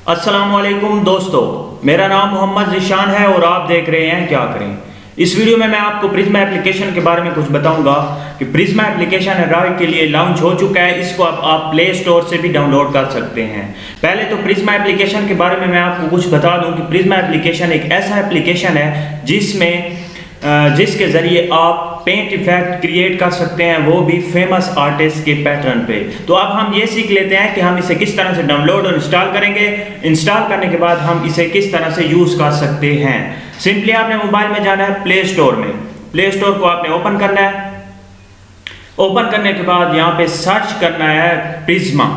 अस्सलामुअलैकुम दोस्तों, मेरा नाम मोहम्मद ज़िशान है और आप देख रहे हैं क्या करें। इस वीडियो में मैं आपको प्रिज्मा एप्लीकेशन के बारे में कुछ बताऊंगा कि प्रिज्मा एप्लीकेशन एंड्रॉइड के लिए लॉन्च हो चुका है। इसको आप प्ले स्टोर से भी डाउनलोड कर सकते हैं। पहले तो प्रिज्मा एप्लीकेशन के बारे में मैं आपको कुछ बता दूं कि प्रिज्मा एप्लीकेशन एक ऐसा एप्लीकेशन है जिसके ज़रिए आप पेंट इफेक्ट क्रिएट कर सकते हैं, वो भी फेमस आर्टिस्ट के पैटर्न पे। तो अब हम ये सीख लेते हैं कि हम इसे किस तरह से डाउनलोड और इंस्टॉल करेंगे। इंस्टॉल करने के बाद हम इसे किस तरह से यूज़ कर सकते हैं। सिंपली आपने मोबाइल में जाना है प्ले स्टोर में। प्ले स्टोर को आपने ओपन करना है। ओपन करने के बाद यहाँ पे सर्च करना है प्रिज्मा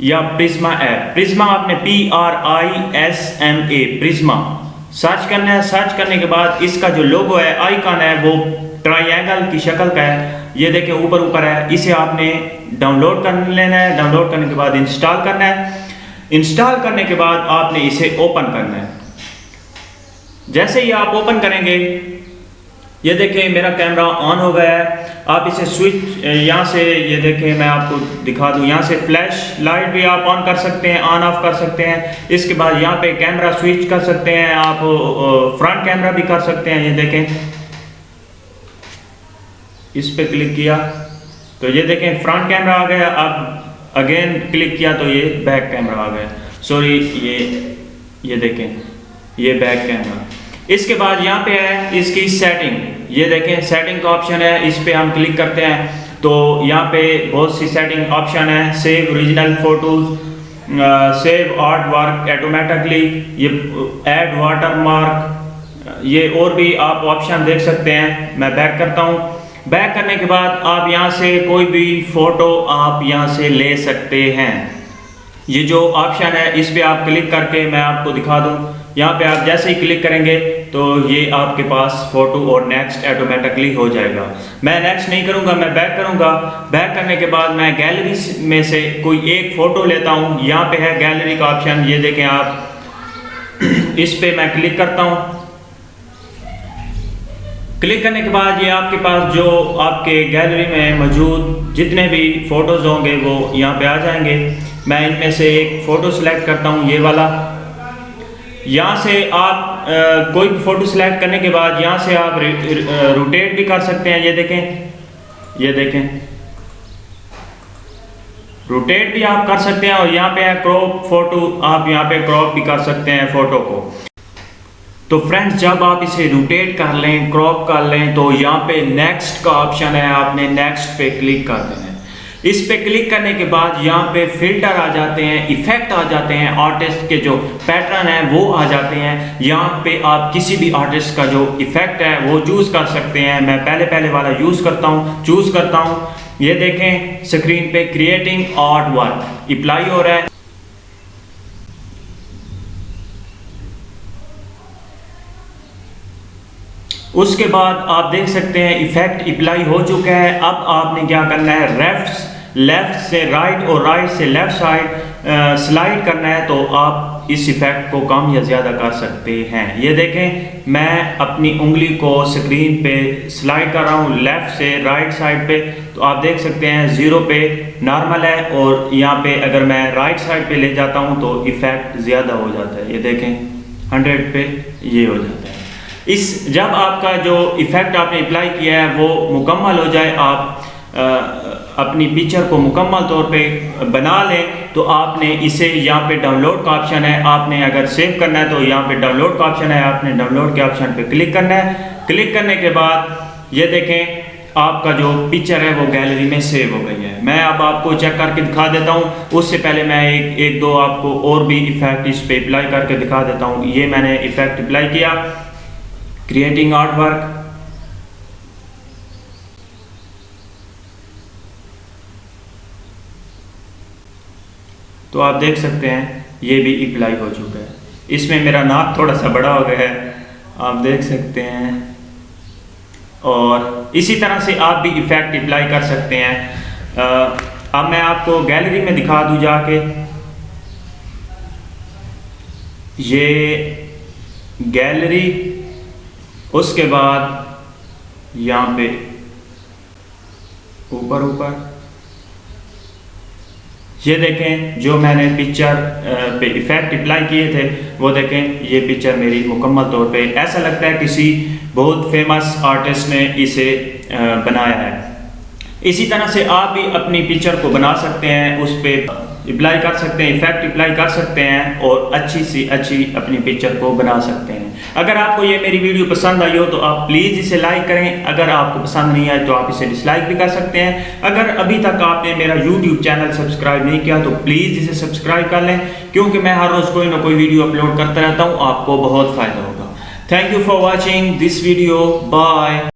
या प्रिज्मा ऐप। प्रिज्मा आपने PRISMA प्रिज्मा सर्च करना है। सर्च करने के बाद इसका जो लोगो है, आइकन है, वो ट्रायंगल की शक्ल का है। ये देखें ऊपर है। इसे आपने डाउनलोड कर लेना है। डाउनलोड करने के बाद इंस्टॉल करना है। इंस्टॉल करने के बाद आपने इसे ओपन करना है। जैसे ही आप ओपन करेंगे, ये देखें मेरा कैमरा ऑन हो गया है। आप इसे स्विच यहाँ से, ये देखें मैं आपको दिखा दूँ, यहाँ से फ्लैश लाइट भी आप ऑन कर सकते हैं, ऑन ऑफ कर सकते हैं। इसके बाद यहाँ पे कैमरा स्विच कर सकते हैं, आप फ्रंट कैमरा भी कर सकते हैं। ये देखें, इस पे क्लिक किया तो ये देखें फ्रंट कैमरा आ गया। अब अगेन क्लिक किया तो ये बैक कैमरा आ गया। सॉरी, ये देखें ये बैक कैमरा। इसके बाद यहाँ पे है इसकी सेटिंग। ये देखें सेटिंग का ऑप्शन है, इस पे हम क्लिक करते हैं तो यहाँ पे बहुत सी सेटिंग ऑप्शन है। Save original photos, save art work automatically, ये ऐड वाटर मार्क, ये और भी आप ऑप्शन देख सकते हैं। मैं बैक करता हूँ। बैक करने के बाद आप यहाँ से कोई भी फोटो आप यहाँ से ले सकते हैं। ये जो ऑप्शन है इस पे आप क्लिक करके मैं आपको दिखा दूँ। यहाँ पे आप जैसे ही क्लिक करेंगे तो ये आपके पास फोटो और नेक्स्ट ऑटोमेटिकली हो जाएगा। मैं नेक्स्ट नहीं करूँगा, मैं बैक करूँगा। बैक करने के बाद मैं गैलरी में से कोई एक फ़ोटो लेता हूँ। यहाँ पे है गैलरी का ऑप्शन, ये देखें आप। इस पे मैं क्लिक करता हूँ। क्लिक करने के बाद ये आपके पास जो आपके गैलरी में मौजूद जितने भी फ़ोटोज़ होंगे वो यहाँ पे आ जाएंगे। मैं इनमें से एक फ़ोटो सेलेक्ट करता हूँ, ये वाला। यहाँ से आप कोई भी फ़ोटो सेलेक्ट करने के बाद यहाँ से आप रोटेट भी कर सकते हैं। ये देखें रोटेट भी आप कर सकते हैं। और यहाँ पे है क्रॉप फ़ोटो, आप यहाँ पे क्रॉप भी कर सकते हैं फ़ोटो को। तो फ्रेंड्स, जब आप इसे रोटेट कर लें, क्रॉप कर लें, तो यहाँ पे नेक्स्ट का ऑप्शन है, आपने नेक्स्ट पे क्लिक कर देना है। इस पे क्लिक करने के बाद यहाँ पे फिल्टर आ जाते हैं, इफेक्ट आ जाते हैं, आर्टिस्ट के जो पैटर्न है वो आ जाते हैं। यहाँ पे आप किसी भी आर्टिस्ट का जो इफेक्ट है वो चूज कर सकते हैं। मैं पहले वाला चूज करता हूँ। ये देखें स्क्रीन पे क्रिएटिंग आर्ट वर्क अप्लाई हो रहा है। उसके बाद आप देख सकते हैं इफेक्ट अप्लाई हो चुका है। अब आपने क्या करना है, लेफ्ट से राइट और राइट से लेफ्ट साइड स्लाइड करना है, तो आप इस इफेक्ट को कम या ज़्यादा कर सकते हैं। ये देखें मैं अपनी उंगली को स्क्रीन पे स्लाइड कर रहा हूँ लेफ्ट से राइट साइड पे, तो आप देख सकते हैं 0 पे नॉर्मल है और यहाँ पे अगर मैं राइट साइड पे ले जाता हूँ तो इफेक्ट ज़्यादा हो जाता है। ये देखें 100 पे ये हो जाता है। जब आपका जो इफेक्ट आपने अप्लाई किया है वो मुकम्मल हो जाए, आप अपनी पिक्चर को मुकम्मल तौर पे बना लें, तो आपने इसे यहाँ पे डाउनलोड का ऑप्शन है। आपने अगर सेव करना है तो यहाँ पे डाउनलोड का ऑप्शन है, आपने डाउनलोड के ऑप्शन पे क्लिक करना है। क्लिक करने के बाद ये देखें आपका जो पिक्चर है वो गैलरी में सेव हो गई है। मैं अब आपको चेक करके दिखा देता हूँ। उससे पहले मैं एक दो आपको और भी इफेक्ट इस पे अप्लाई करके दिखा देता हूँ। ये मैंने इफेक्ट अप्लाई किया, क्रिएटिंग आर्ट वर्क। तो आप देख सकते हैं ये भी अप्लाई हो चुका है। इसमें मेरा नाक थोड़ा सा बड़ा हो गया है, आप देख सकते हैं। और इसी तरह से आप भी इफेक्ट अप्लाई कर सकते हैं। अब मैं आपको गैलरी में दिखा दूं जाके। ये गैलरी, उसके बाद यहाँ पे ऊपर ये देखें जो मैंने पिक्चर पे इफ़ेक्ट अप्लाई किए थे वो देखें, ये पिक्चर मेरी मुकम्मल तौर पे ऐसा लगता है किसी बहुत फेमस आर्टिस्ट ने इसे बनाया है। इसी तरह से आप भी अपनी पिक्चर को बना सकते हैं, उस पर अप्लाई कर सकते हैं, इफेक्ट अप्लाई कर सकते हैं और अच्छी सी अच्छी अपनी पिक्चर को बना सकते हैं। अगर आपको ये मेरी वीडियो पसंद आई हो तो आप प्लीज़ इसे लाइक करें, अगर आपको पसंद नहीं आए तो आप इसे डिसलाइक भी कर सकते हैं। अगर अभी तक आपने मेरा यूट्यूब चैनल सब्सक्राइब नहीं किया तो प्लीज़ इसे सब्सक्राइब कर लें, क्योंकि मैं हर रोज़ कोई ना कोई वीडियो अपलोड करता रहता हूँ, आपको बहुत फ़ायदा होगा। Thank you for watching this video, bye.